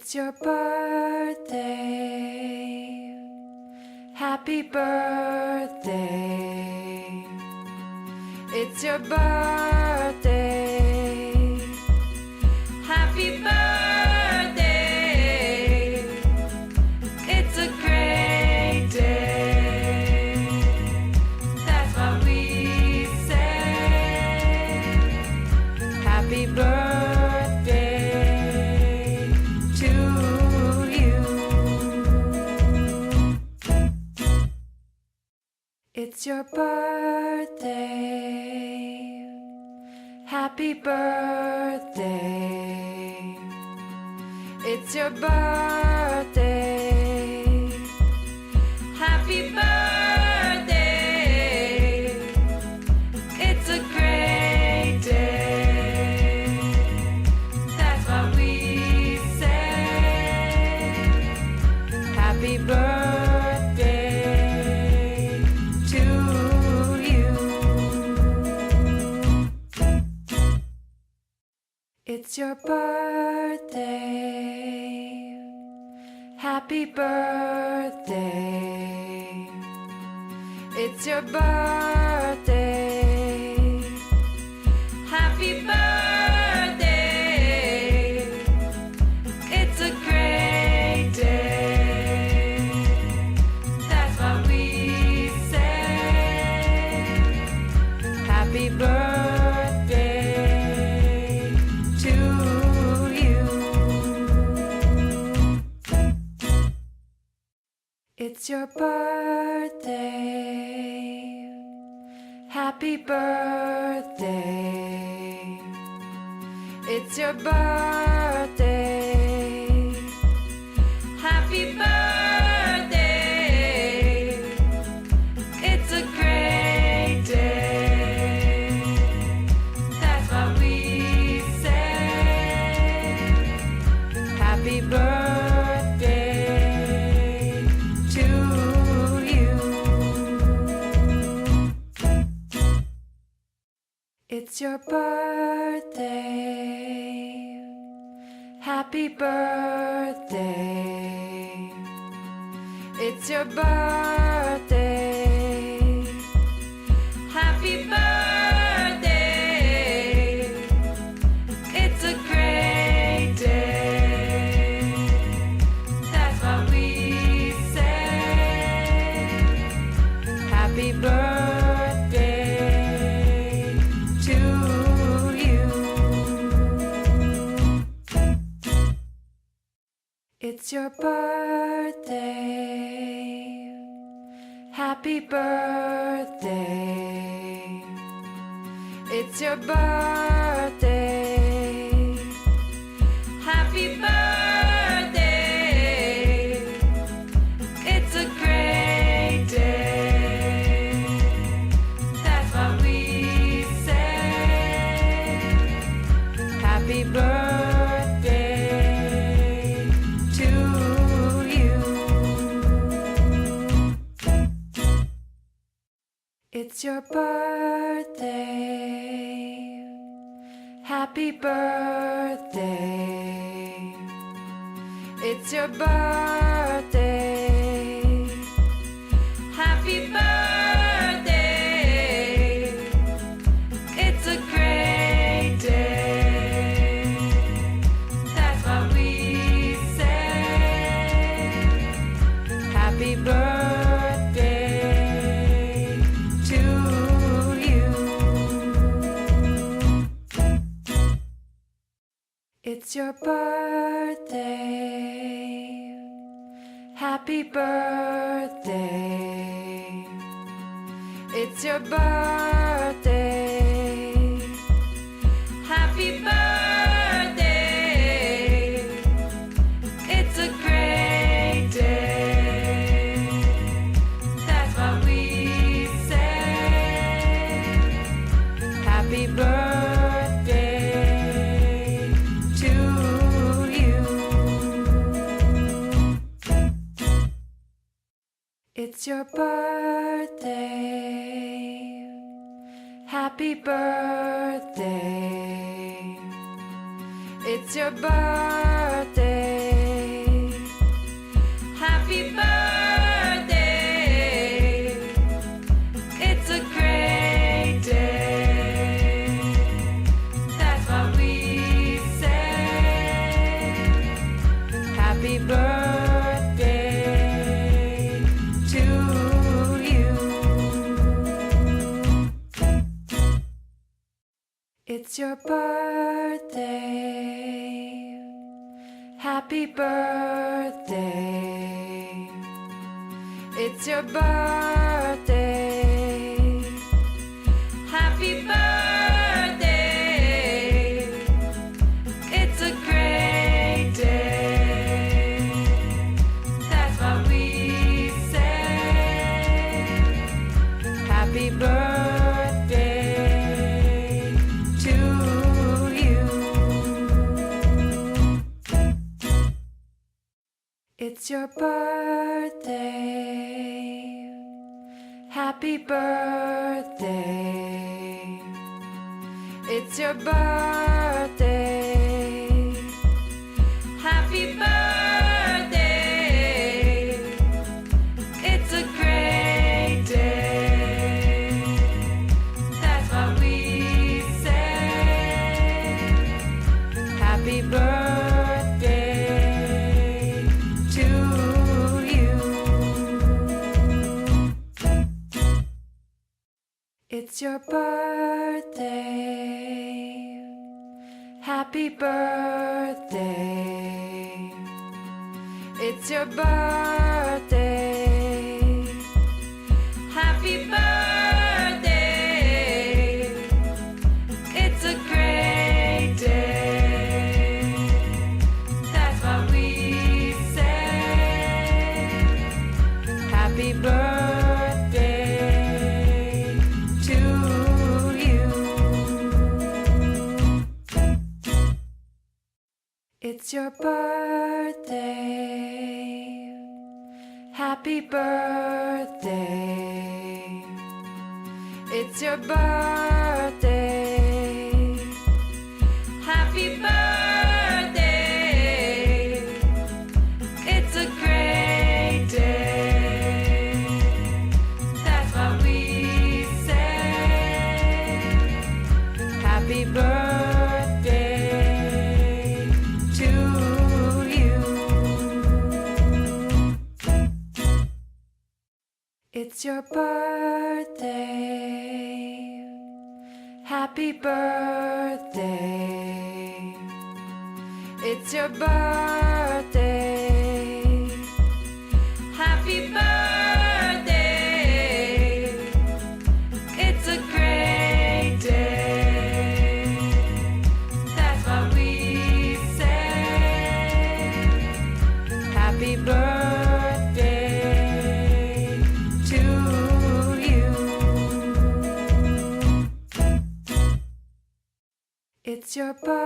It's your birthday. Happy birthday. It's your birthday. Happy birthday. It's a great day. That's what we say. Happy birthday to you. It's your birthday. Happy birthday. It's your birthday. Happy birthday. It's a great day. That's what we say. Happy birthday to you. It's your birthday. Happy birthday. It's your birthday. Happy birthday. It's a great day. That's what we say. Happy birthday to you. It's your birthday. Happy birthday. It's your birthday. Happy birthday. It's a great day. That's what we say. Happy birthday to you. It's your birthday. Happy birthday. It's your birthday. Happy birthday. It's a great day. That's what we say. Happy birthday to you. It's your birthday. Happy birthday. It's your birthday. Happy birthday. It's a great day. That's what we say. Happy birthday to you. It's your birthday. Happy birthday. It's your birthday. Happy birthday. It's a great day. That's what we say. Happy birthday to you. It's your birthday. Happy birthday. It's your birthday. Happy birthday. It's a great day. That's what we say. Happy birthday to you. It's your birthday. Happy birthday. It's your birthday. It's your birthday. Happy birthday. It's your birthday. Happy birthday. It's a great day. That's what we say. Happy birthday to you. It's your birthday. Happy birthday. It's your birthday. Happy birthday. It's a great day. That's what we say. Happy birthday to you. It's your birthday. Happy birthday. It's your birthday. Happy birthday. It's a great day. That's what we say. Happy birthday to you. It's your birthday. Happy birthday. It's your birthday. Happy birthday. It's a great day. That's what we say. Happy birthday to you. It's your birthday. Happy birthday. It's your birthday. Happy birthday. It's a great day. That's what we say. Happy birthday to you. It's your birthday.